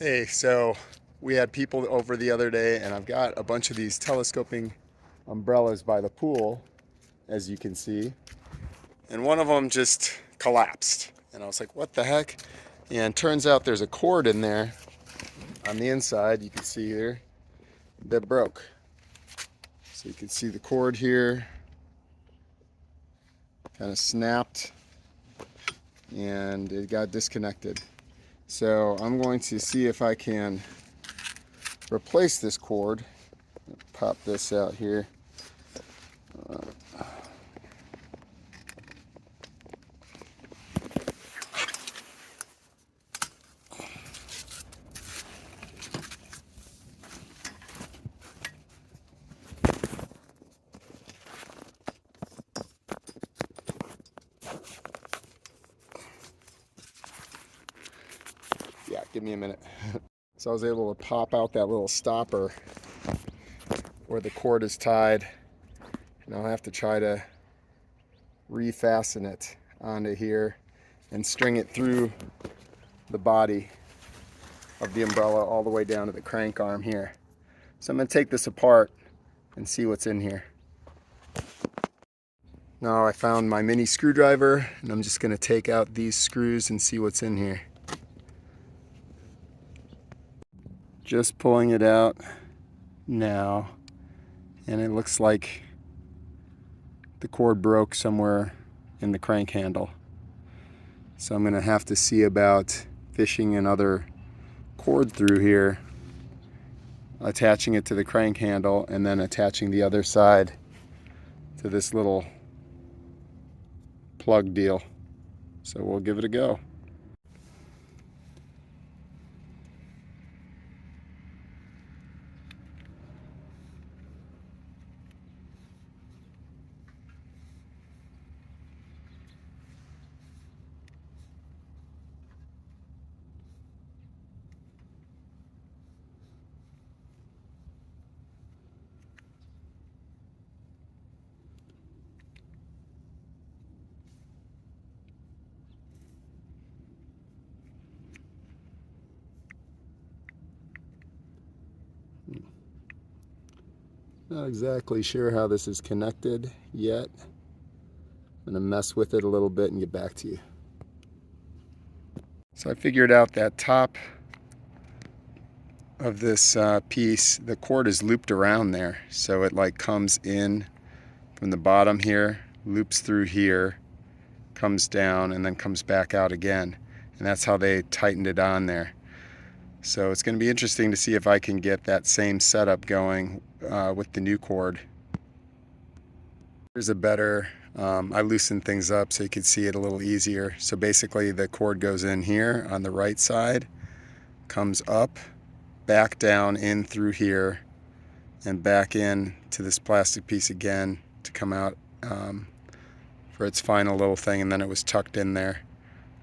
Hey, so we had people over the other day, and I've got a bunch of these telescoping umbrellas by the pool, as you can see, and one of them just collapsed. And I was like, what the heck? And turns out there's a cord in there on the inside, you can see here, that broke. So you can see the cord here kind of snapped and it got disconnected. So I'm going to see if I can replace this cord. Pop this out here. Yeah, give me a minute. So I was able to pop out that little stopper where the cord is tied, and I'll have to try to refasten it onto here and string it through the body of the umbrella all the way down to the crank arm here. So I'm going to take this apart and see what's in here. Now I found my mini screwdriver, and I'm just going to take out these screws and see what's in here. Just pulling it out now, and it looks like the cord broke somewhere in the crank handle. So I'm going to have to see about fishing another cord through here, attaching it to the crank handle, and then attaching the other side to this little plug deal. So we'll give it a go. Not exactly sure how this is connected yet. I'm going to mess with it a little bit and get back to you. So I figured out that top of this piece, the cord is looped around there. So it like comes in from the bottom here, loops through here, comes down, and then comes back out again. And that's how they tightened it on there. So it's going to be interesting to see if I can get that same setup going with the new cord. Here's a better, I loosened things up so you can see it a little easier. So basically the cord goes in here on the right side, comes up, back down in through here, and back in to this plastic piece again to come out for its final little thing, and then it was tucked in there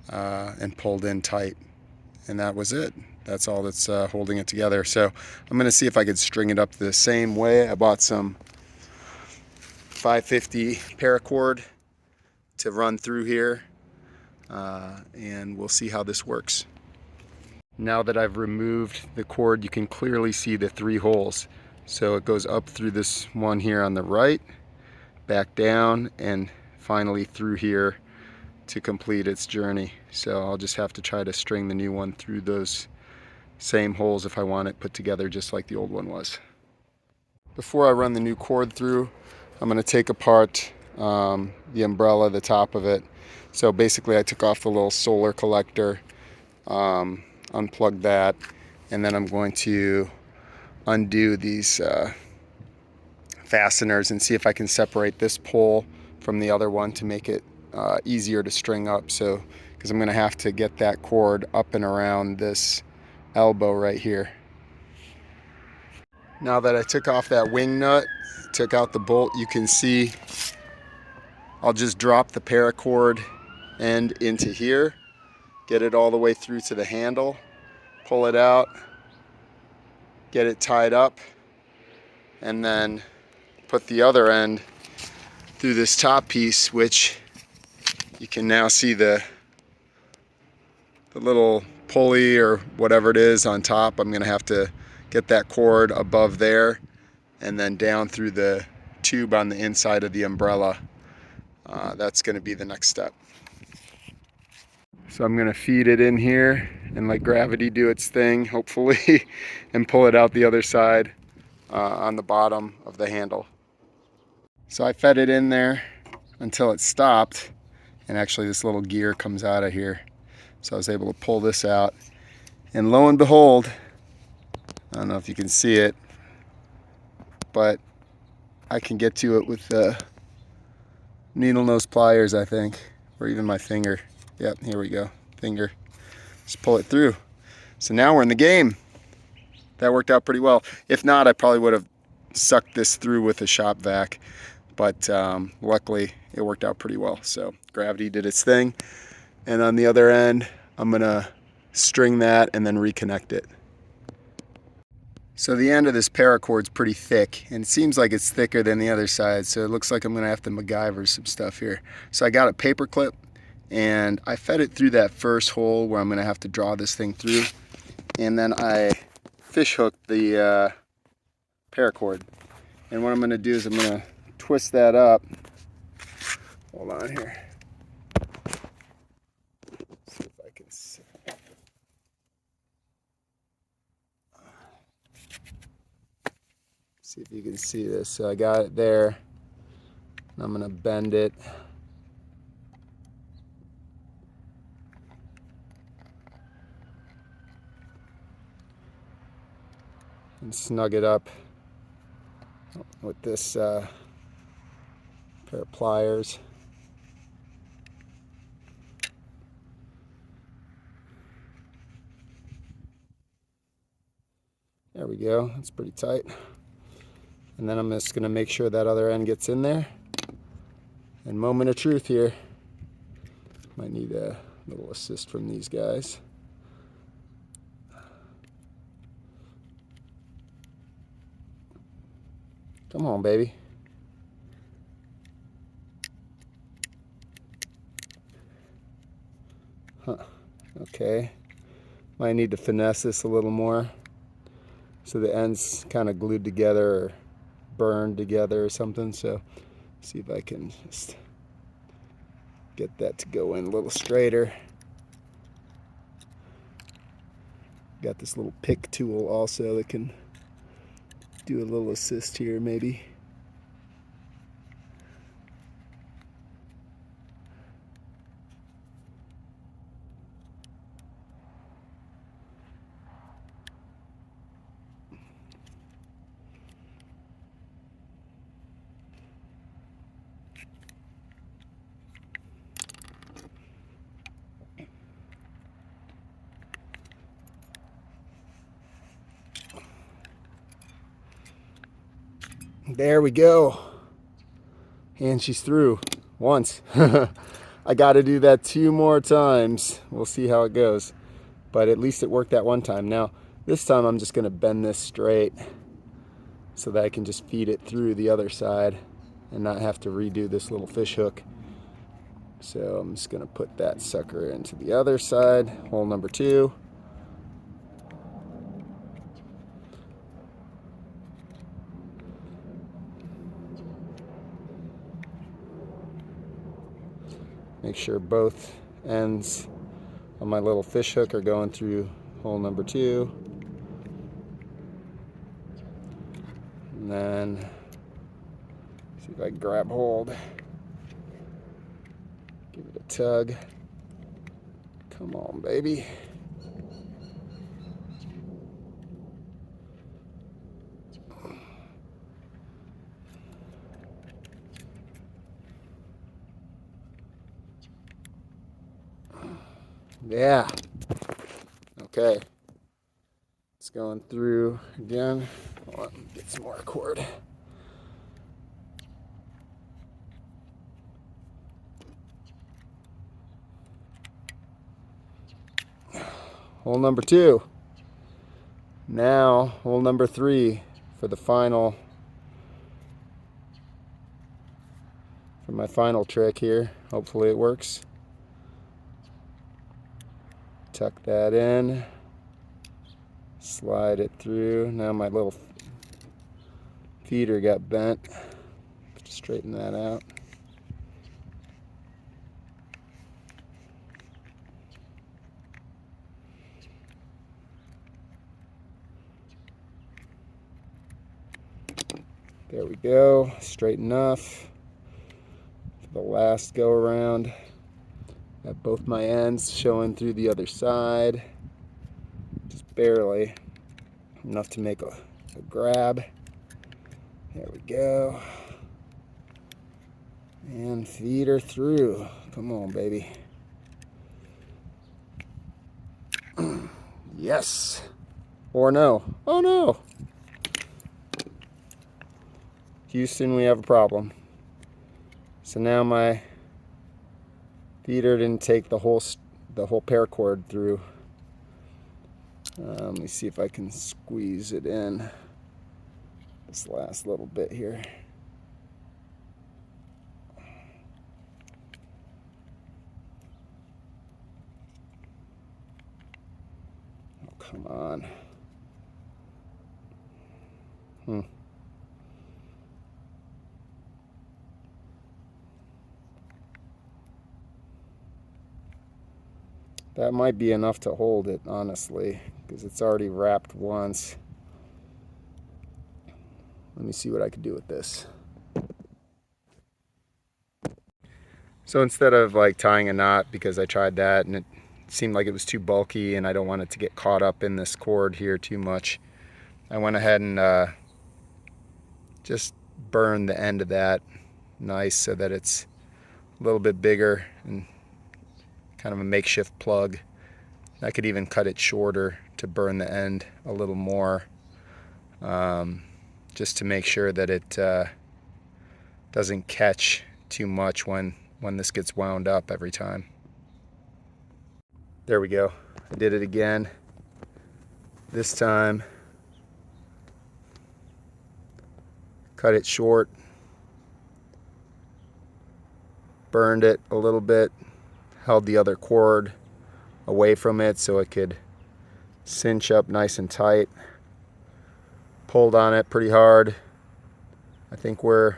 and pulled in tight, and that was it. That's all that's holding it together. So I'm going to see if I could string it up the same way. I bought some 550 paracord to run through here, and we'll see how this works. Now that I've removed the cord, you can clearly see the 3 holes. So it goes up through this one here on the right, back down, and finally through here to complete its journey. So I'll just have to try to string the new one through those same holes if I want it put together just like the old one was. Before I run the new cord through, I'm going to take apart the umbrella, the top of it. So basically I took off the little solar collector, unplugged that, and then I'm going to undo these fasteners and see if I can separate this pole from the other one to make it easier to string up. So because I'm going to have to get that cord up and around this elbow right here. Now that I took off that wing nut, took out the bolt, you can see I'll just drop the paracord end into here, get it all the way through to the handle, pull it out, get it tied up, and then put the other end through this top piece, which you can now see the little pulley or whatever it is on top, I'm going to have to get that cord above there and then down through the tube on the inside of the umbrella. That's going to be the next step. So I'm going to feed it in here and let gravity do its thing, hopefully, and pull it out the other side on the bottom of the handle. So I fed it in there until it stopped, and actually this little gear comes out of here. So I was able to pull this out, and lo and behold, I don't know if you can see it, but I can get to it with the needle nose pliers, I think, or even my finger. Yep, here we go, finger. Just pull it through. So now we're in the game. That worked out pretty well. If not, I probably would have sucked this through with a shop vac, but luckily it worked out pretty well. So gravity did its thing, and on the other end, I'm gonna string that and then reconnect it. So the end of this paracord's pretty thick, and it seems like it's thicker than the other side, so it looks like I'm gonna have to MacGyver some stuff here. So I got a paper clip, and I fed it through that first hole where I'm gonna have to draw this thing through, and then I fish hooked the paracord. And what I'm gonna do is I'm gonna twist that up. Hold on here. See if I can see. See if you can see this. So I got it there. And I'm gonna bend it. And snug it up with this pair of pliers. There we go, that's pretty tight. And then I'm just gonna make sure that other end gets in there. And moment of truth here. Might need a little assist from these guys. Come on, baby. Huh. Okay. Might need to finesse this a little more so the ends kind of glued together or burned together or something. So see if I can just get that to go in a little straighter. Got this little pick tool also that can do a little assist here maybe. There we go. And she's through once. I got to do that 2 more times. We'll see how it goes. But at least it worked that one time. Now, this time I'm just going to bend this straight so that I can just feed it through the other side and not have to redo this little fish hook. So I'm just going to put that sucker into the other side, hole number 2. Make sure both ends of my little fish hook are going through hole number 2. And then see if I can grab hold. Give it a tug. Come on, baby. Yeah. Okay. It's going through again. Hold on, get some more cord. Hole number 2. Now, hole number 3 for the final. For my final trick here. Hopefully it works. Tuck that in, slide it through. Now my little feeder got bent. Straighten that out. There we go, straight enough. For the last go around, got both my ends showing through the other side, just barely enough to make a grab. There we go. And feed her through. Come on, baby. Yes. Or no. Oh no. Houston, we have a problem. So now my feeder didn't take the whole paracord through. Let me see if I can squeeze it in this last little bit here. Oh, come on. That might be enough to hold it, honestly, because it's already wrapped once. Let me see what I can do with this. So instead of like tying a knot, because I tried that and it seemed like it was too bulky and I don't want it to get caught up in this cord here too much, I went ahead and just burned the end of that nice so that it's a little bit bigger and kind of a makeshift plug. I could even cut it shorter to burn the end a little more, just to make sure that it doesn't catch too much when this gets wound up every time. There we go. I did it again. This time, cut it short, burned it a little bit, held the other cord away from it so it could cinch up nice and tight. Pulled on it pretty hard. I think we're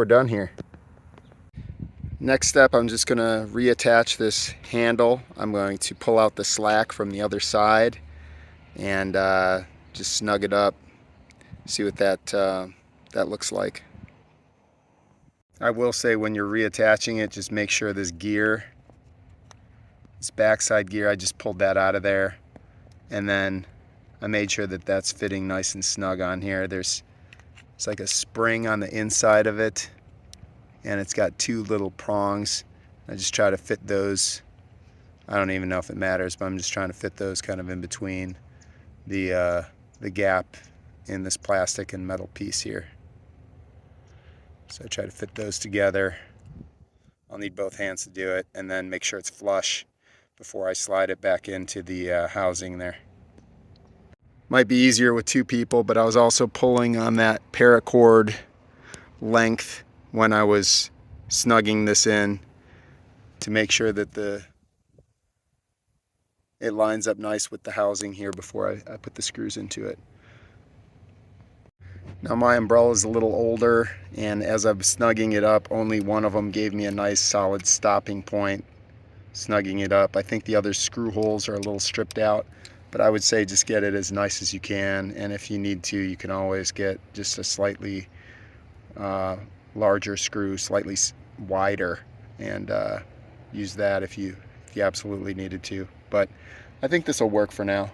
done here. Next step, I'm just going to reattach this handle. I'm going to pull out the slack from the other side and just snug it up. See what that looks like. I will say when you're reattaching it, just make sure this gear, this backside gear, I just pulled that out of there, and then I made sure that that's fitting nice and snug on here. It's like a spring on the inside of it, and it's got two little prongs. I just try to fit those. I don't even know if it matters, but I'm just trying to fit those kind of in between the gap in this plastic and metal piece here. So I try to fit those together. I'll need both hands to do it, and then make sure it's flush before I slide it back into the housing there. Might be easier with two people, but I was also pulling on that paracord length when I was snugging this in to make sure that it lines up nice with the housing here before I put the screws into it. Now my umbrella is a little older, and as I'm snugging it up, only one of them gave me a nice solid stopping point snugging it up. I think the other screw holes are a little stripped out, but I would say just get it as nice as you can, and if you need to, you can always get just a slightly larger screw, slightly wider, and use that if you absolutely needed to. But I think this will work for now.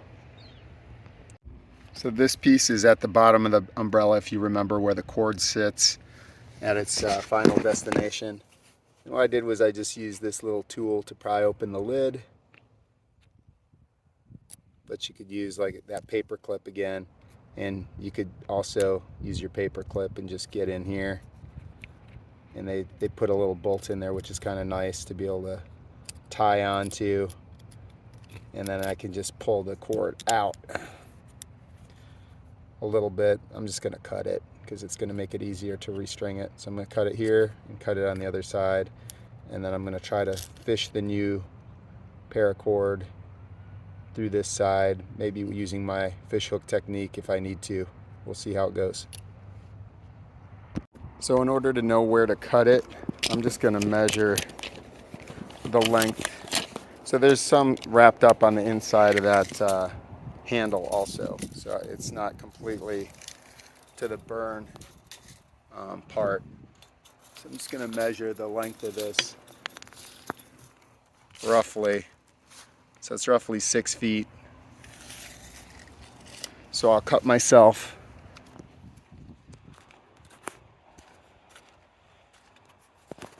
So this piece is at the bottom of the umbrella, if you remember where the cord sits at its final destination. And what I did was I just used this little tool to pry open the lid, but you could use like that paper clip again, and you could also use your paper clip and just get in here. And they put a little bolt in there, which is kind of nice to be able to tie onto, and then I can just pull the cord out a little bit. I'm just going to cut it because it's going to make it easier to restring it. So I'm going to cut it here and cut it on the other side, and then I'm going to try to fish the new paracord through this side, maybe using my fish hook technique if I need to. We'll see how it goes. So in order to know where to cut it, I'm just going to measure the length. So there's some wrapped up on the inside of that handle also, so it's not completely to the burn part. So I'm just going to measure the length of this roughly. So it's roughly 6 feet. So I'll cut myself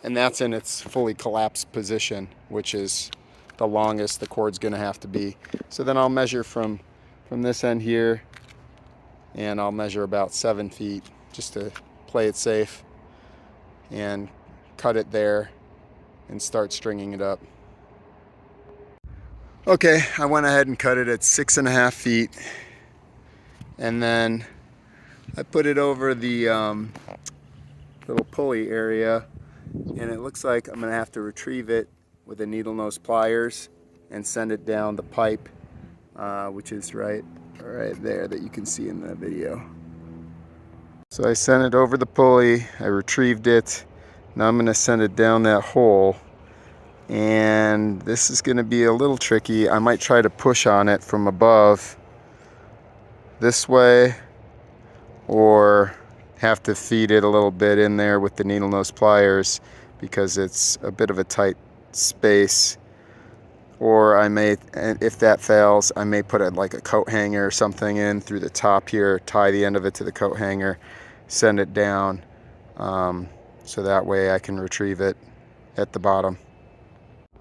and that's in its fully collapsed position, which is the longest the cord's going to have to be. So then I'll measure from this end here, and I'll measure about 7 feet just to play it safe, and cut it there and start stringing it up. Okay, I went ahead and cut it at 6.5 feet, and then I put it over the little pulley area, and it looks like I'm gonna have to retrieve it with a needle nose pliers and send it down the pipe, which is right there that you can see in the video. So I sent it over the pulley, I retrieved it. Now I'm gonna send it down that hole, and this is gonna be a little tricky. I might try to push on it from above this way, or have to feed it a little bit in there with the needle nose pliers because it's a bit of a tight space. Or I may, if that fails, I may put like a coat hanger or something in through the top here, tie the end of it to the coat hanger, send it down, so that way I can retrieve it at the bottom.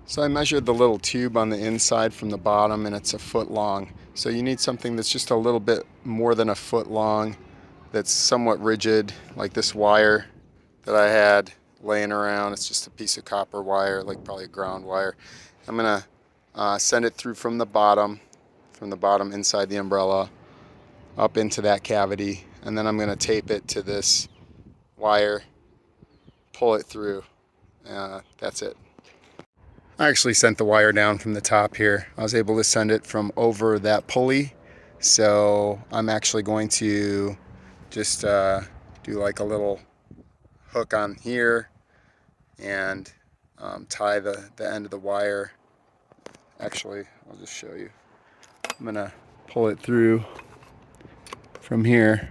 So I measured the little tube on the inside from the bottom, and it's 1 foot long. So you need something that's just a little bit more than 1 foot long, that's somewhat rigid, like this wire that I had laying around. It's just a piece of copper wire, like probably a ground wire. I'm gonna send it through from the bottom inside the umbrella up into that cavity, and then I'm gonna tape it to this wire, pull it through. That's it. I actually sent the wire down from the top here. I was able to send it from over that pulley, so I'm actually going to just do like a little hook on here and tie the end of the wire. Actually, I'll just show you. I'm gonna pull it through from here.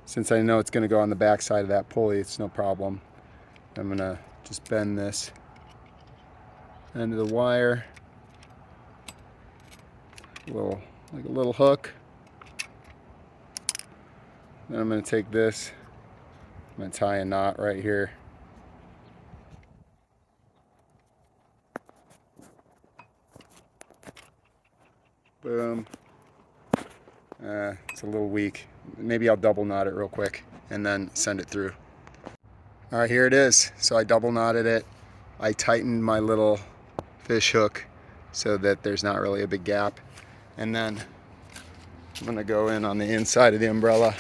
Since I know it's gonna go on the back side of that pulley, it's no problem. I'm gonna just bend this end of the wire, like a little hook. Then I'm going to take this, I'm going to tie a knot right here. Boom. It's a little weak. Maybe I'll double knot it real quick and then send it through. All right, here it is. So I double knotted it. I tightened my little fish hook so that there's not really a big gap. And then I'm going to go in on the inside of the umbrella.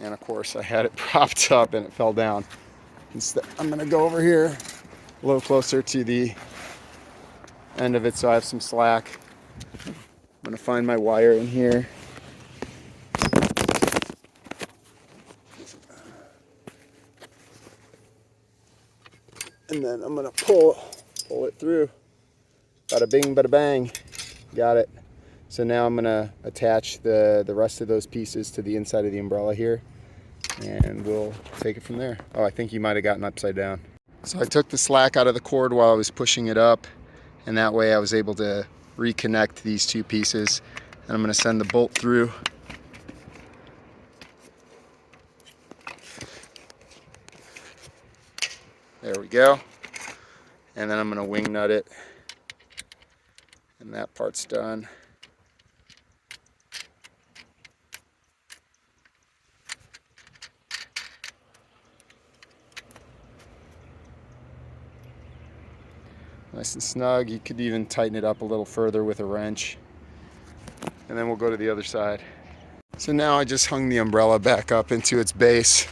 And of course I had it propped up and it fell down. Instead, I'm gonna go over here a little closer to the end of it so I have some slack. I'm gonna find my wire in here. And then I'm gonna pull it through. Bada bing, bada bang. Got it. So now I'm gonna attach the rest of those pieces to the inside of the umbrella here, and we'll take it from there. Oh, I think you might have gotten upside down. So I took the slack out of the cord while I was pushing it up, and that way I was able to reconnect these two pieces. And I'm gonna send the bolt through. There we go. And then I'm gonna wing nut it, and that part's done. Nice and snug. You could even tighten it up a little further with a wrench. And then we'll go to the other side. So now I just hung the umbrella back up into its base,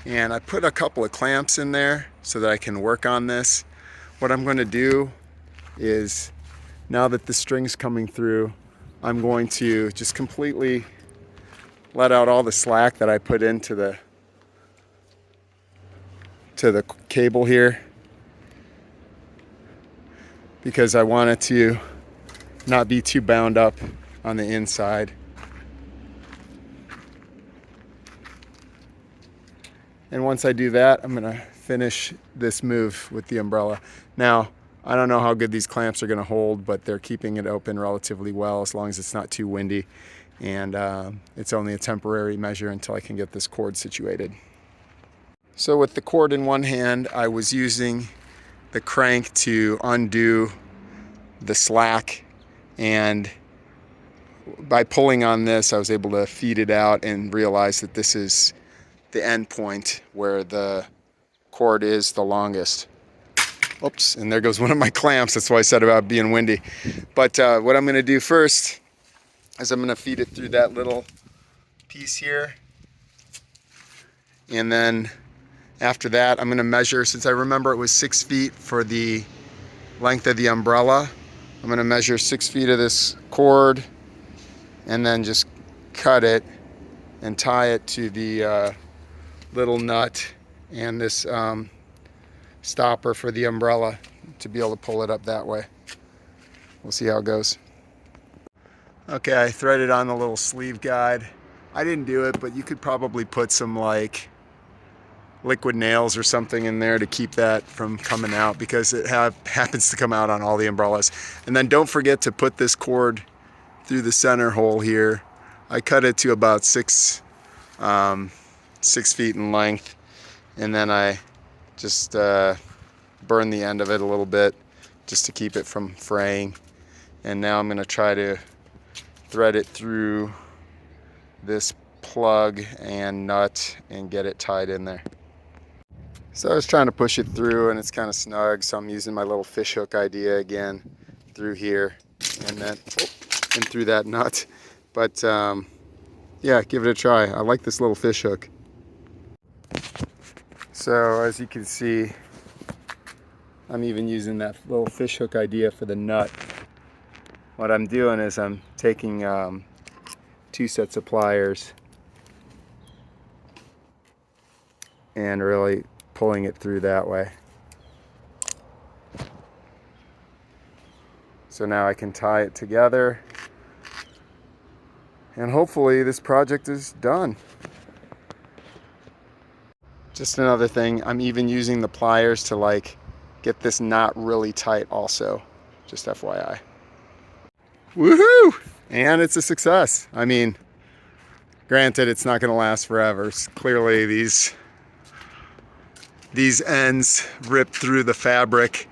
And I put a couple of clamps in there so that I can work on this. What I'm going to do is, now that the string's coming through, I'm going to just completely let out all the slack that I put into the cable here, because I want it to not be too bound up on the inside. And once I do that, I'm gonna finish this move with the umbrella. Now, I don't know how good these clamps are gonna hold, but they're keeping it open relatively well as long as it's not too windy. And it's only a temporary measure until I can get this cord situated. So with the cord in one hand, I was using the crank to undo the slack, and by pulling on this, I was able to feed it out and realize that this is the end point where the cord is the longest. Oops, and there goes one of my clamps. That's why I said about being windy. But what I'm gonna do first is I'm gonna feed it through that little piece here. And then after that, I'm gonna measure, since I remember it was 6 feet for the length of the umbrella, I'm gonna measure 6 feet of this cord and then just cut it and tie it to the little nut and this stopper for the umbrella to be able to pull it up that way. We'll see how it goes. Okay, I threaded on the little sleeve guide. I didn't do it, but you could probably put some like liquid nails or something in there to keep that from coming out, because it happens to come out on all the umbrellas. And then don't forget to put this cord through the center hole here. I cut it to about 6 feet in length, and then I just burn the end of it a little bit just to keep it from fraying. And now I'm going to try to thread it through this plug and nut and get it tied in there. So I was trying to push it through and it's kind of snug, so I'm using my little fish hook idea again through here and then and through that nut. But yeah, give it a try. I like this little fish hook. So as you can see, I'm even using that little fish hook idea for the nut. What I'm doing is I'm taking 2 sets of pliers and really pulling it through that way. So now I can tie it together, and hopefully this project is done. Just another thing, I'm even using the pliers to like get this knot really tight also, just FYI. Woohoo! And it's a success. I mean, granted, it's not going to last forever. Clearly these ends rip through the fabric,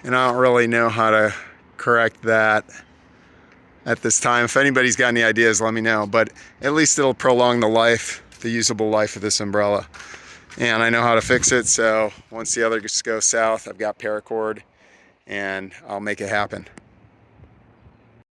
and I don't really know how to correct that at this time. If anybody's got any ideas, let me know, but at least it'll prolong the usable life of this umbrella. And I know how to fix it, so once the others go south, I've got paracord and I'll make it happen.